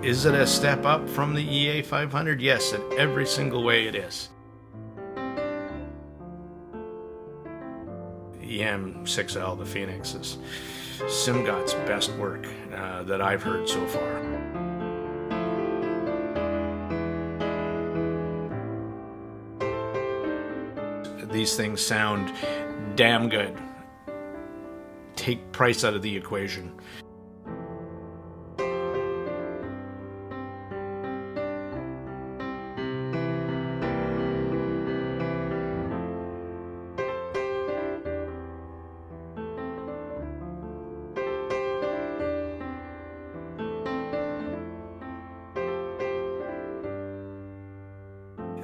Is it a step up from the EA500? Yes, in every single way it is. EM6L, the Phoenix, is Simgot's best work that I've heard so far. These things sound damn good. Take price out of the equation.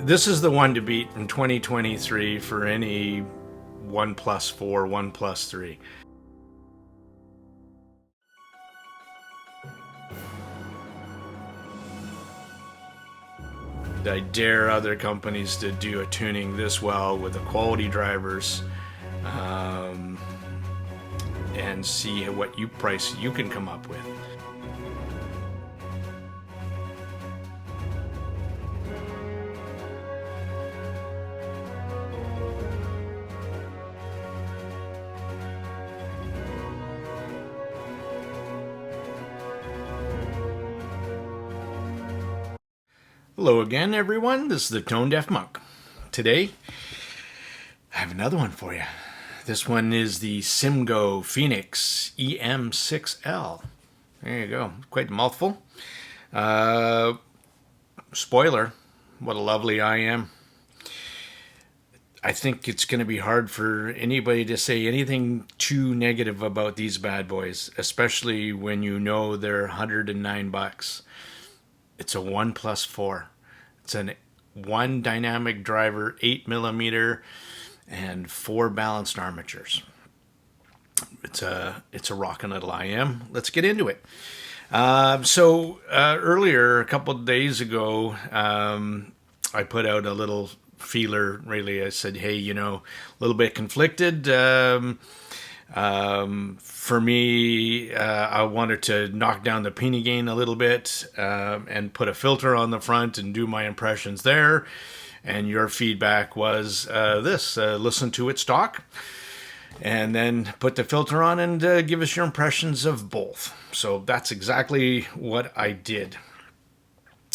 This is the one to beat in 2023 for any OnePlus 4, OnePlus 3. I dare other companies to do a tuning this well with the quality drivers, and see what price you can come up with. Hello again, everyone. This is the Tone Deaf Monk. Today, I have another one for you. This one is the Simgot Phoenix EM6L. There you go. Quite a mouthful. Spoiler, what a lovely I am. I think it's going to be hard for anybody to say anything too negative about these bad boys, especially when you know they're $109. It's a OnePlus 4. It's an one dynamic driver, 8mm, and 4 balanced armatures. It's a rockin' little IM. Let's get into it. Earlier, a couple of days ago, I put out a little feeler. Really, I said, hey, a little bit conflicted. For me, I wanted to knock down the penny gain a little bit, and put a filter on the front and do my impressions there. And your feedback was listen to it stock, and then put the filter on and give us your impressions of both. So that's exactly what I did.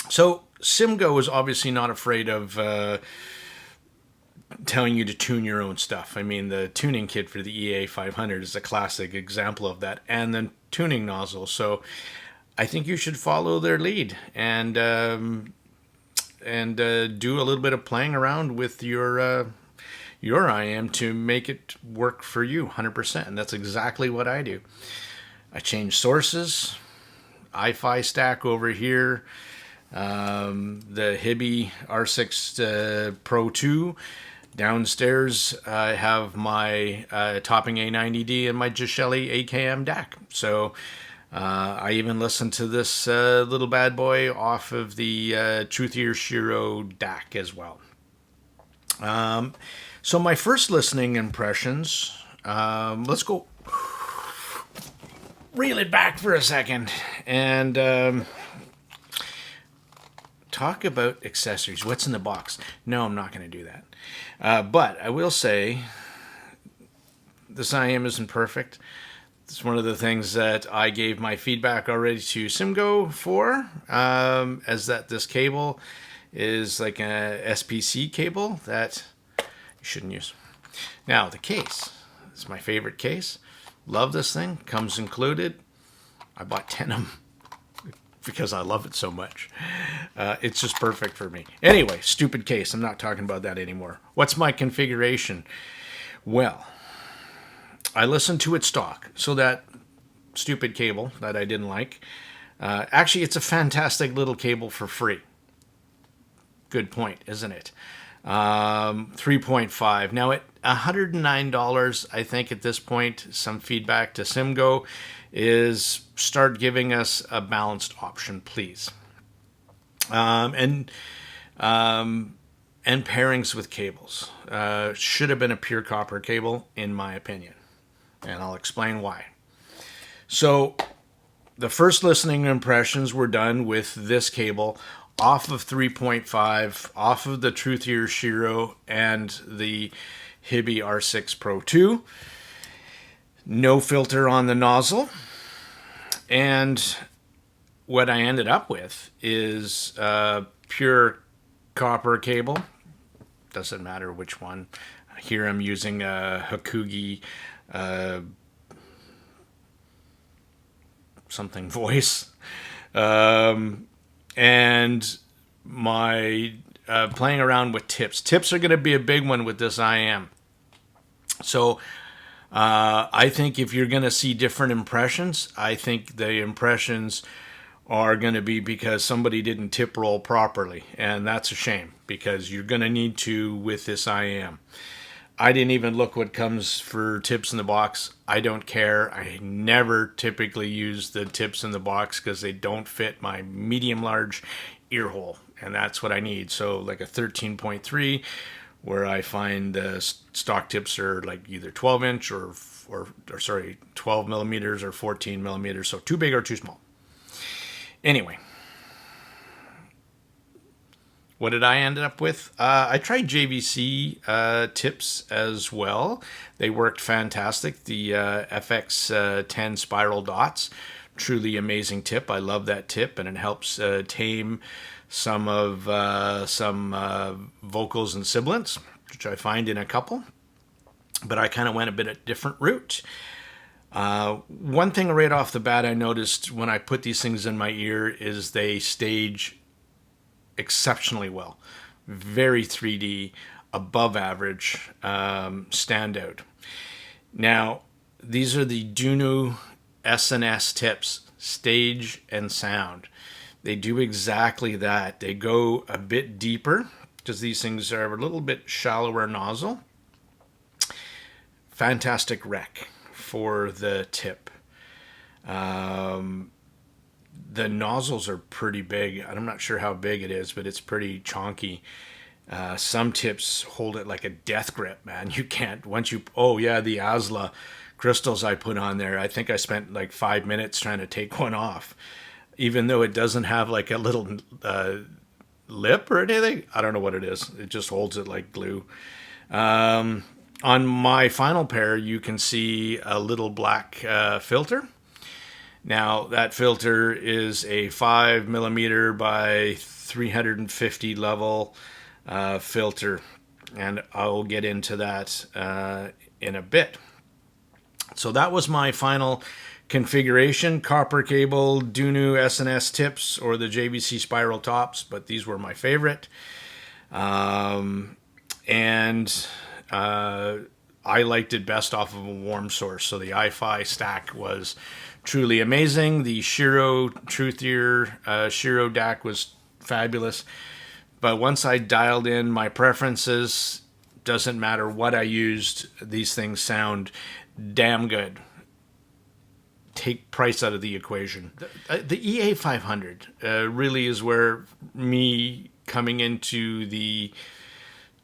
So Simgot is obviously not afraid of telling you to tune your own stuff. I mean, the tuning kit for the EA500 is a classic example of that, and the tuning nozzle. So I think you should follow their lead and do a little bit of playing around with your IM to make it work for you 100%. And that's exactly what I do. I change sources, Hi-Fi stack over here, the Hibby R6 Pro 2. Downstairs, I have my Topping A90D and my Gishelli AKM DAC. So I even listened to this little bad boy off of the Truthier Shiro DAC as well. So my first listening impressions, let's go reel it back for a second and talk about accessories. What's in the box? No, I'm not going to do that. But I will say this IM isn't perfect. It's one of the things that I gave my feedback already to Simgot for, as that this cable is like a SPC cable that you shouldn't use. Now, the case. It's my favorite case. Love this thing. Comes included. I bought 10 of them because I love it so much. It's just perfect for me. Anyway, stupid case. I'm not talking about that anymore. What's my configuration? Well, I listened to it stock. So that stupid cable that I didn't like, actually, it's a fantastic little cable for free. Good point, isn't it? 3.5. Now, at $109, I think at this point, some feedback to Simgot is start giving us a balanced option, please. And pairings with cables. Should have been a pure copper cable, in my opinion. And I'll explain why. So the first listening impressions were done with this cable off of 3.5, off of the Truthier Shiro and the Hibby R6 Pro 2. No filter on the nozzle. And what I ended up with is pure copper cable. Doesn't matter which one. Here I'm using a Hakugi something voice. And my playing around with tips. Tips are going to be a big one with this IM. So I think if you're going to see different impressions, I think the impressions are going to be because somebody didn't tip roll properly. And that's a shame because you're going to need to with this IM. I didn't even look what comes for tips in the box. I don't care. I never typically use the tips in the box because they don't fit my medium-large ear hole. And that's what I need. So like a 13.3 where I find the stock tips are like either 12-inch or 12 millimeters or 14 millimeters. So too big or too small. Anyway. What did I end up with? I tried JVC tips as well. They worked fantastic. The FX10 spiral dots, truly amazing tip. I love that tip, and it helps tame some vocals and sibilants, which I find in a couple. But I kind of went a bit a different route. One thing right off the bat I noticed when I put these things in my ear is they stage exceptionally well. Very 3D, above average, standout. Now, these are the Dunu S&S tips, stage and sound. They do exactly that. They go a bit deeper because these things are a little bit shallower nozzle. Fantastic rec for the tip. The nozzles are pretty big. I'm not sure how big it is, but it's pretty chonky. Some tips hold it like a death grip, man. You can't, once you, oh yeah, the Asla crystals I put on there, I think I spent like 5 minutes trying to take one off. Even though it doesn't have like a little lip or anything. I don't know what it is. It just holds it like glue. On my final pair, you can see a little black filter. Now, that filter is a 5 millimeter by 350 level filter, and I'll get into that in a bit. So that was my final configuration: copper cable, Dunu S&S tips, or the JVC spiral tops, but these were my favorite. And I liked it best off of a warm source, so the iFi stack was truly amazing. The Shiro Truthier Shiro DAC was fabulous. But once I dialed in my preferences, doesn't matter what I used, these things sound damn good. Take price out of the equation. The EA500 really is where me coming into the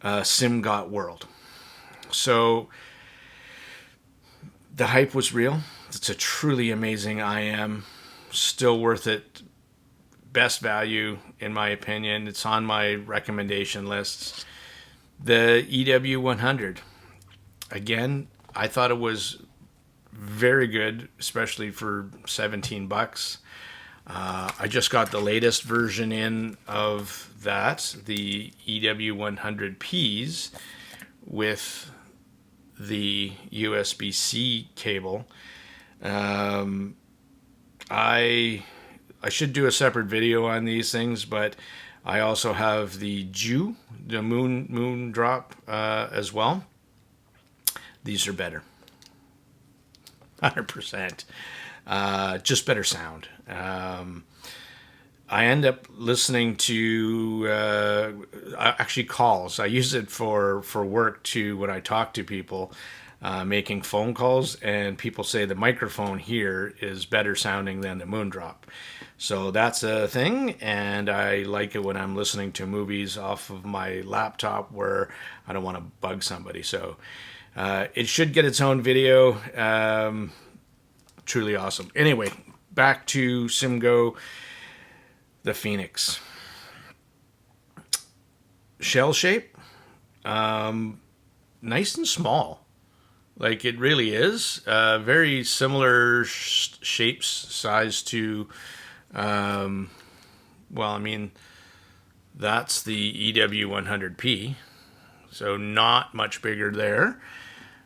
Simgot world. So the hype was real. It's a truly amazing IM. Still worth it. Best value, in my opinion. It's on my recommendation lists. The EW100. Again, I thought it was very good, especially for $17. I just got the latest version in of that, the EW100Ps, with the USB-C cable. I should do a separate video on these things, but I also have the Ju, the moon drop as well. These are better, 100%. Just better sound. I end up listening to actually calls. I use it for work too when I talk to people, making phone calls, and people say the microphone here is better sounding than the Moondrop. So that's a thing, and I like it when I'm listening to movies off of my laptop where I don't want to bug somebody. So it should get its own video. Truly awesome. Anyway, back to Simgot, the Phoenix. Shell shape, nice and small. Like it really is. Very similar shapes, size to, well, I mean, that's the EW100P. So not much bigger there.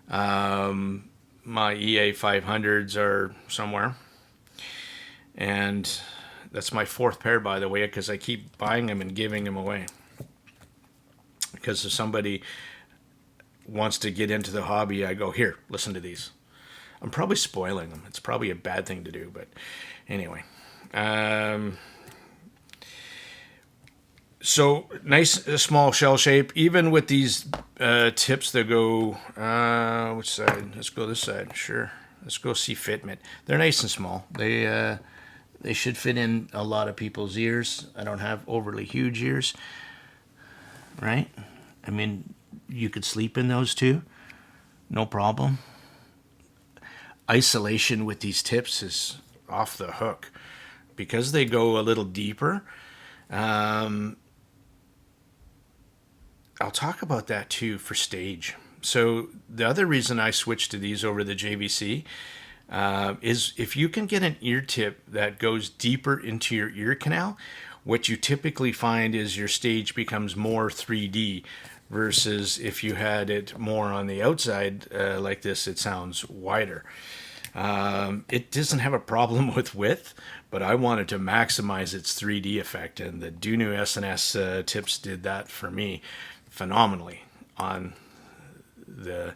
My EA500s are somewhere. And that's my fourth pair, by the way, because I keep buying them and giving them away. Because if somebody wants to get into the hobby, I go, here, listen to these. I'm probably spoiling them. It's probably a bad thing to do, but anyway. So nice small shell shape. Even with these tips that go, which side? Let's go this side. Sure. Let's go see FITMENT. They're nice and small. They should fit in a lot of people's ears. I don't have overly huge ears, right? I mean, you could sleep in those too. No problem. Isolation with these tips is off the hook because they go a little deeper. I'll talk about that too for stage. So the other reason I switched to these over the JVC is if you can get an ear tip that goes deeper into your ear canal, what you typically find is your stage becomes more 3D versus if you had it more on the outside like this, it sounds wider. It doesn't have a problem with width, but I wanted to maximize its 3D effect, and the Dunu SNS tips did that for me phenomenally on the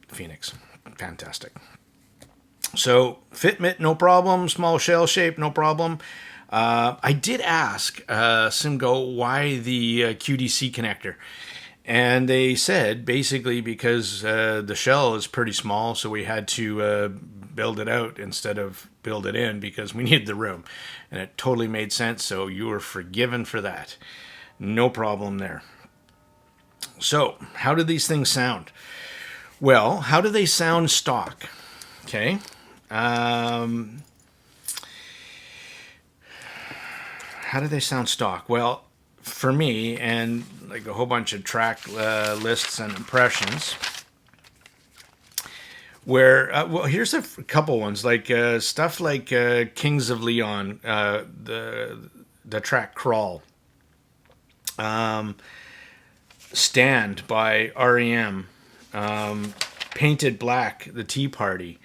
Phoenix. Fantastic. So FITMENT, no problem. Small shell shape, no problem. I did ask Simgot why the QDC connector. And they said basically because the shell is pretty small, so we had to build it out instead of build it in because we needed the room. And it totally made sense, so you were forgiven for that. No problem there. So, how do these things sound? Well, how do they sound stock? Okay. How do they sound stock? Well, for me, and like a whole bunch of track lists and impressions, where, well, here's a couple ones, like stuff like Kings of Leon, the track Crawl, Stand by REM, Painted Black, the Tea Party.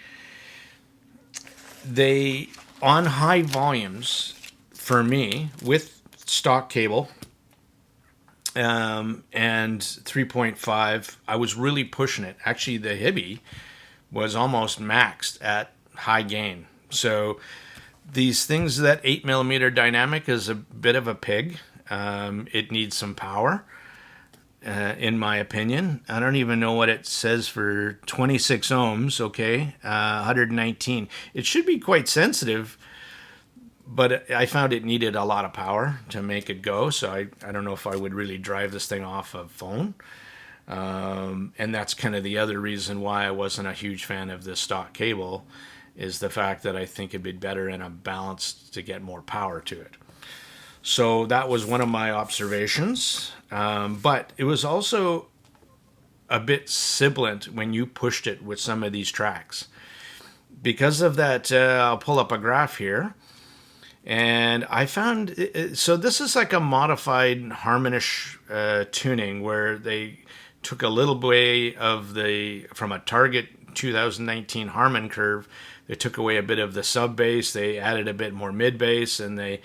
They, on high volumes, for me, with stock cable and 3.5, I was really pushing it. Actually, the Hibby was almost maxed at high gain. So these things, that 8mm dynamic is a bit of a pig. It needs some power, in my opinion. I don't even know what it says for 26 ohms, okay, 119. It should be quite sensitive, but I found it needed a lot of power to make it go, so I don't know if I would really drive this thing off a phone. And that's kind of the other reason why I wasn't a huge fan of this stock cable, is the fact that I think it'd be better in a balance to get more power to it. So that was one of my observations. But it was also a bit sibilant when you pushed it with some of these tracks. Because of that, I'll pull up a graph here. And I found, so this is like a modified Harmonish tuning where they took a little way of from a Target 2019 Harman curve. They took away a bit of the sub bass, they added a bit more mid bass, and they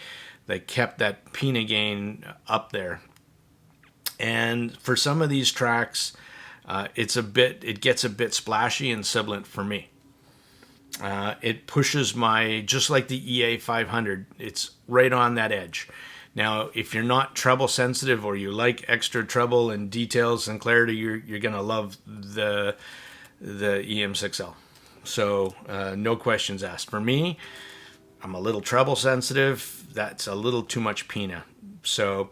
kept that Pina gain up there. And for some of these tracks, it gets a bit splashy and sibilant for me. It pushes just like the EA500, it's right on that edge. Now, if you're not treble sensitive or you like extra treble and details and clarity, you're gonna love the EM6L. So no questions asked. For me, I'm a little treble sensitive. That's a little too much Pina. So,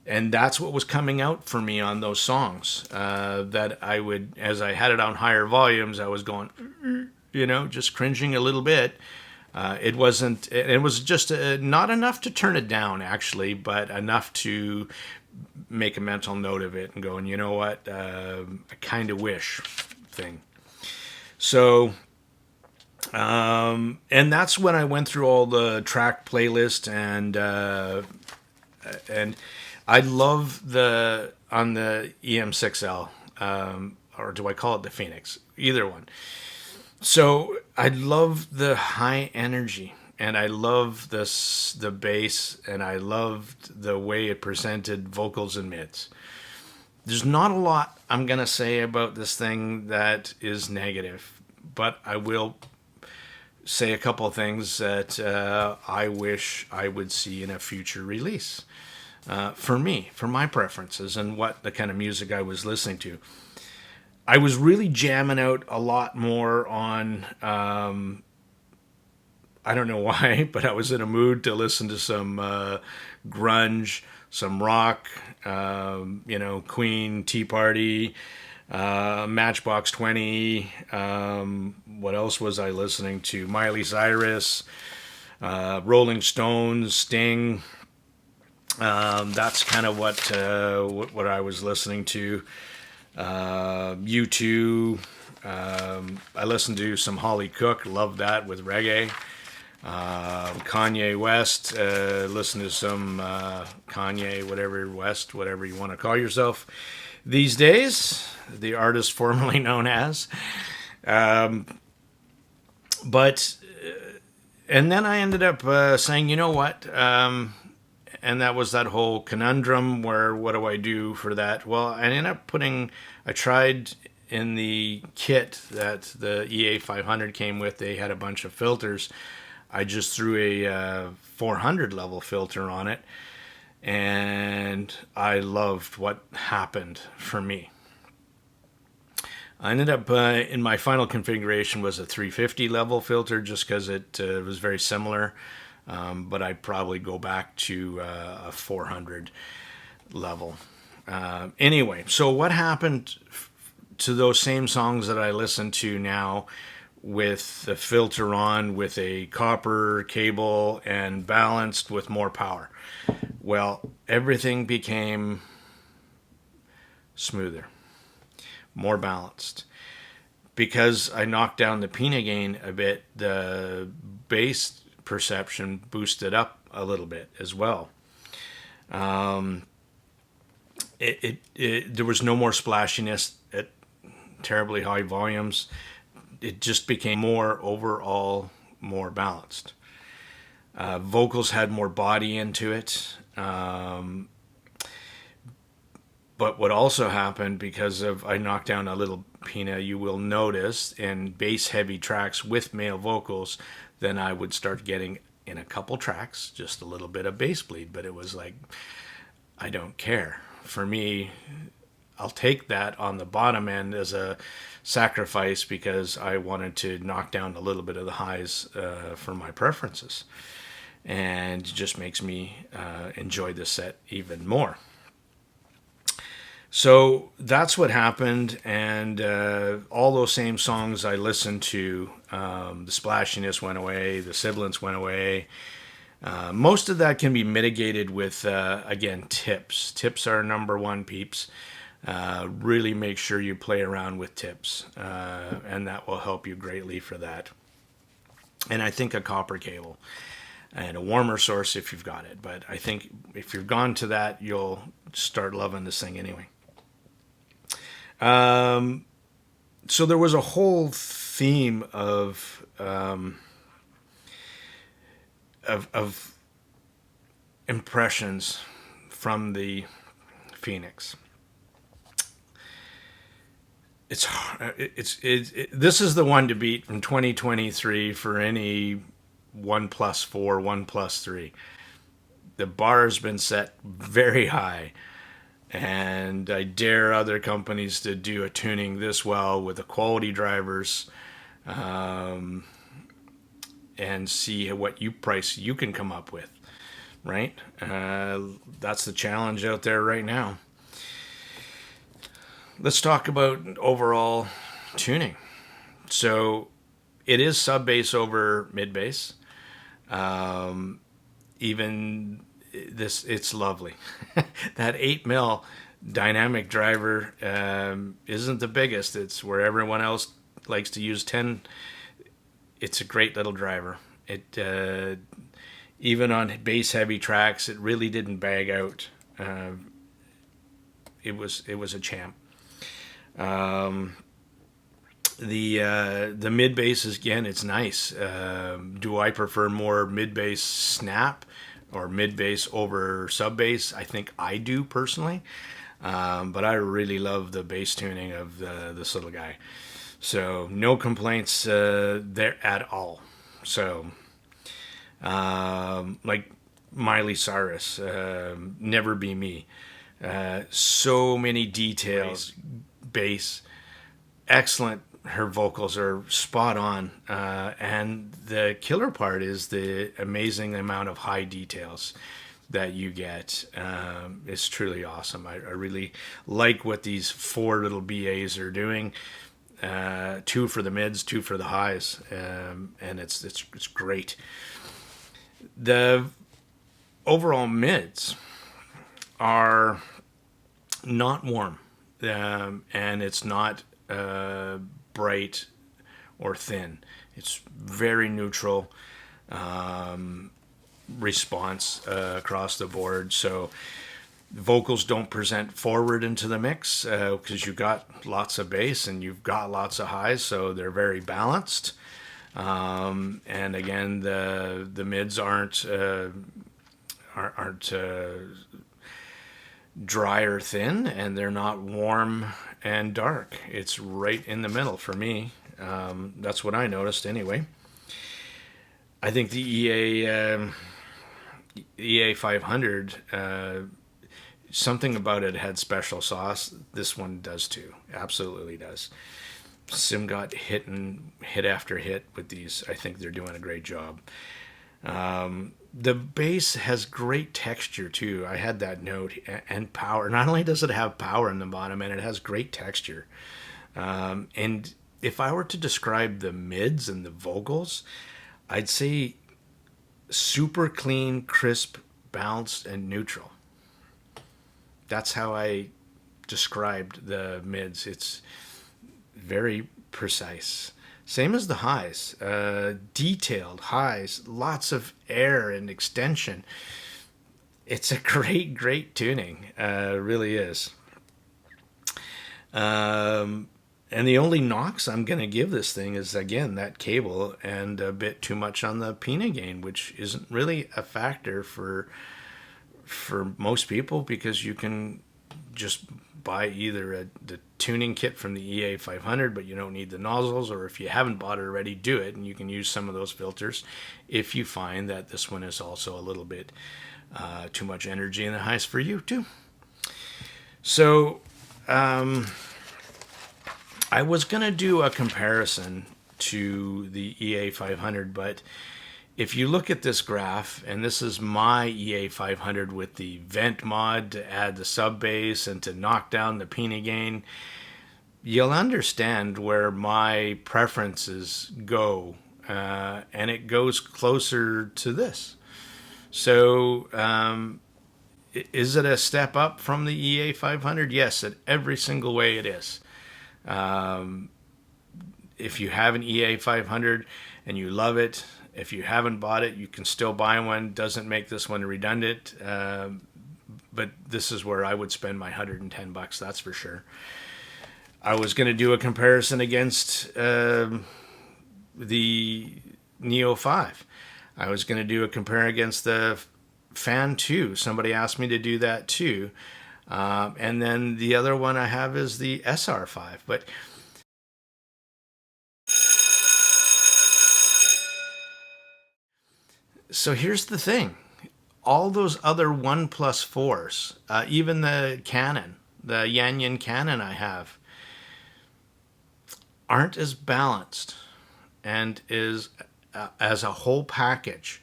and that's what was coming out for me on those songs. That I would, as I had it on higher volumes, I was going, just cringing a little bit It wasn't. It was just not enough to turn it down, actually, but enough to make a mental note of it and go, and you know what, I kind of wish thing. So, and that's when I went through all the track playlist, and I love the on the EM6L, or do I call it the Phoenix? Either one. So I love the high energy, and I love the bass, and I loved the way it presented vocals and mids. There's not a lot I'm gonna say about this thing that is negative, but I will say a couple of things that I wish I would see in a future release. For me, for my preferences, and what the kind of music I was listening to. I was really jamming out a lot more on, I don't know why, but I was in a mood to listen to some grunge, some rock, Queen, Tea Party, Matchbox 20. What else was I listening to? Miley Cyrus, Rolling Stones, Sting. That's kind of what I was listening to. U2. I listened to some Holly Cook. Love that with reggae. Kanye West. Listen to some Kanye, whatever you want to call yourself these days. The artist formerly known as. But and then I ended up saying, you know what? And that was that whole conundrum where what do I do for that? Well, I ended up I tried in the kit that the EA500 came with, they had a bunch of filters. I just threw a 400 level filter on it, and I loved what happened for me. I ended up in my final configuration was a 350 level filter just because it was very similar. But I'd probably go back to a 400 level. Anyway, so what happened to those same songs that I listen to now with the filter on, with a copper cable and balanced with more power? Well, everything became smoother, more balanced. Because I knocked down the Pina gain a bit, the bass perception boosted up a little bit as well. There was no more splashiness at terribly high volumes. It just became overall more balanced. Vocals had more body into it. But what also happened because of I knocked down a little Pina, you will notice in bass heavy tracks with male vocals, then I would start getting in a couple tracks just a little bit of bass bleed. But it was like, I don't care. For me, I'll take that on the bottom end as a sacrifice because I wanted to knock down a little bit of the highs for my preferences. And it just makes me enjoy the set even more. So that's what happened, and all those same songs I listened to, the splashiness went away, the sibilance went away. Most of that can be mitigated with, again, tips. Tips are number one, peeps. Really make sure you play around with tips, and that will help you greatly for that. And I think a copper cable and a warmer source if you've got it. But I think if you've gone to that, you'll start loving this thing anyway. So there was a whole theme of impressions from the Phoenix. This is the one to beat from 2023 for any 1+4, 1+3. The bar has been set very high. And I dare other companies to do a tuning this well with the quality drivers, and see what price you can come up with, right? That's the challenge out there right now. Let's talk about overall tuning. So it is sub bass over mid bass. Even this, it's lovely. That 8 mil dynamic driver isn't the biggest. It's where everyone else likes to use 10. It's a great little driver. It even on base heavy tracks, it really didn't bag out. It was a champ. The mid bass is, again, it's nice. Do I prefer more mid bass snap or mid bass over sub bass? I think I do personally, but I really love the bass tuning of this little guy. So no complaints there at all. So like Miley Cyrus, Never Be Me. So many details, bass, excellent. Her vocals are spot on, and the killer part is the amazing amount of high details that you get. It's truly awesome. I really like what these 4 little BAs are doing. 2 for the mids, 2 for the highs, and it's great. The overall mids are not warm, and it's not bright or thin. It's very neutral response across the board. So vocals don't present forward into the mix because you've got lots of bass and you've got lots of highs, so they're very balanced. And again, the mids aren't dry or thin, and they're not warm and dark. It's right in the middle for me. That's what I noticed anyway. I think the EA 500, something about it had special sauce. This one does too. Absolutely does. Simgot hit after hit with these. I think they're doing a great job. The bass has great texture too. I had that note, and power. Not only does it have power in the bottom, and it has great texture. And if I were to describe the mids and the vocals, I'd say super clean, crisp, balanced, and neutral. That's how I described the mids. It's very precise. Same as the highs. Detailed highs, lots of air and extension. It's a great tuning. Really is. And the only knocks I'm going to give this thing is, again, that cable and a bit too much on the pina gain, which isn't really a factor for most people, because you can just buy either the tuning kit from the EA 500, but you don't need the nozzles, or if you haven't bought it already, do it, and you can use some of those filters if you find that this one is also a little bit too much energy in the highs for you too. So I was going to do a comparison to the EA 500, but if you look at this graph, and this is my EA 500 with the vent mod to add the sub bass and to knock down the pina gain, you'll understand where my preferences go, and it goes closer to this. So is it a step up from the EA 500? Yes, in every single way it is. If you have an EA 500 and you love it, if you haven't bought it, you can still buy one. Doesn't make this one redundant, but this is where I would spend my $110, that's for sure. I was going to do a comparison against the Neo 5. I was going to do a compare against the Fan 2. Somebody asked me to do that too. And then the other one I have is the SR5. But so here's the thing. All those other 1+4s, even the Canon, the Yanyan Canon I have, aren't as balanced and is as a whole package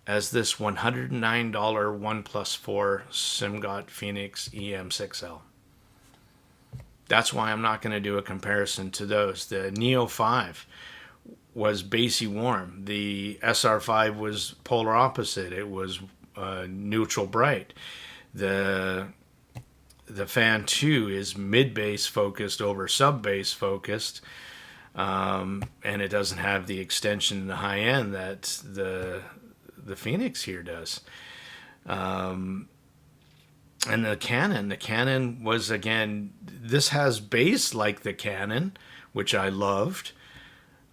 as this $109 1+4 Simgot Phoenix EM6L. That's why I'm not going to do a comparison to those. The Neo 5 was bassy warm. The SR5 was polar opposite. It was neutral bright. The Fan 2 is mid bass focused over sub bass focused, and it doesn't have the extension in the high end that the Phoenix here does. And the Canon was, again, this has bass like the Canon, which I loved.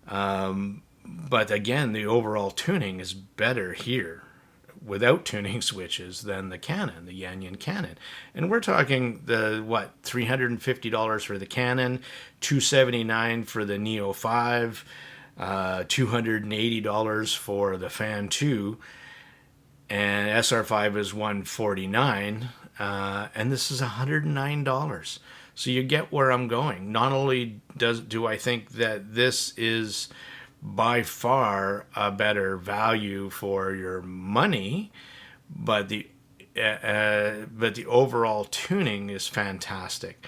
But again, the overall tuning is better here without tuning switches than the Canon, the Yanyan Canon. And we're talking $350 for the Canon, $279 for the Neo 5, $280 for the Fan 2, and SR5 is $149, and this is $109. So you get where I'm going. Not only do I think that this is by far a better value for your money, but the overall tuning is fantastic.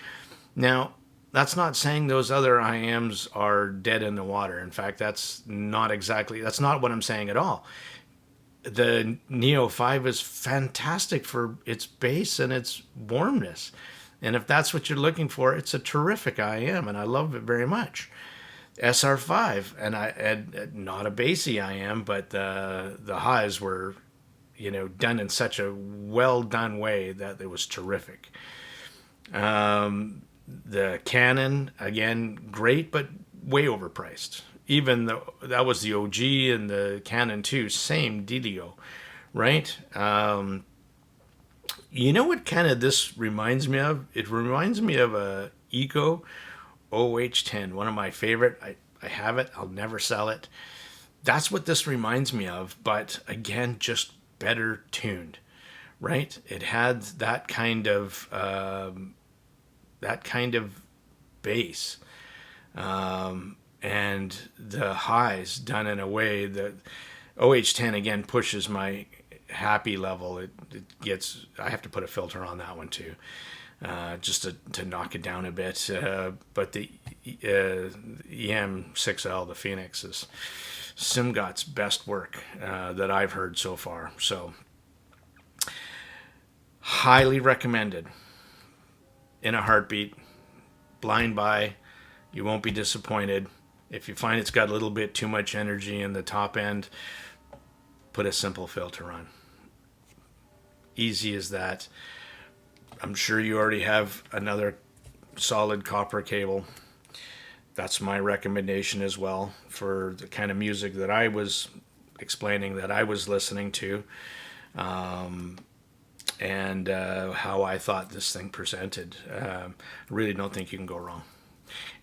Now, that's not saying those other IMs are dead in the water. In fact, that's not what I'm saying at all. The Neo 5 is fantastic for its bass and its warmness. And if that's what you're looking for, it's a terrific IM, and I love it very much. SR5, and not a bassy IM, but the highs were, done in such a well done way that it was terrific. The Canon, again, great, but way overpriced. Even though that was the OG, and the Canon 2, same dealio, right? You know what kind of this reminds me of? It reminds me of a Eco OH10, one of my favorite. I have it. I'll never sell it. That's what this reminds me of, but again, just better tuned, right? It had that kind of bass, and the highs done in a way that OH10 again pushes my happy level. It gets. I have to put a filter on that one too. Just to knock it down a bit. But the EM6L, the Phoenix, is Simgot's best work that I've heard so far. So, highly recommended. In a heartbeat. Blind buy. You won't be disappointed. If you find it's got a little bit too much energy in the top end, put a simple filter on. Easy as that. I'm sure you already have another solid copper cable. That's my recommendation as well for the kind of music that I was explaining, that I was listening to, and how I thought this thing presented. I really don't think you can go wrong.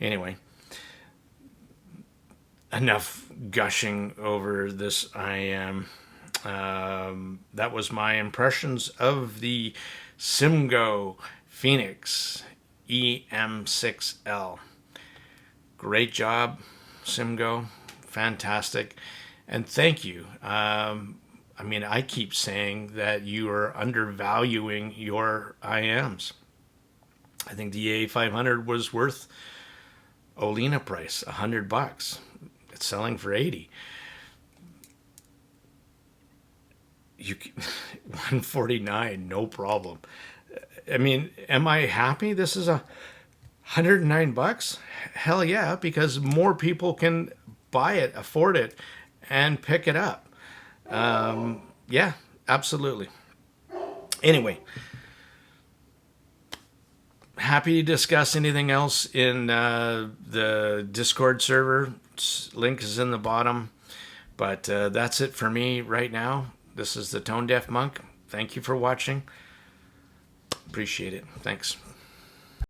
Anyway, enough gushing over this IM. That was my impressions of the Simgot Phoenix EM6L. Great job, Simgot. Fantastic. And thank you. I keep saying that you are undervaluing your IMs. I think the A500 was worth Olina price, $100. It's selling for $80. You $149, no problem. Am I happy? This is $109. Hell yeah, because more people can buy it, afford it, and pick it up. Yeah, absolutely. Anyway, happy to discuss anything else in the Discord server. Link is in the bottom. But that's it for me right now. This is the Tone Deaf Monk. Thank you for watching. Appreciate it. Thanks.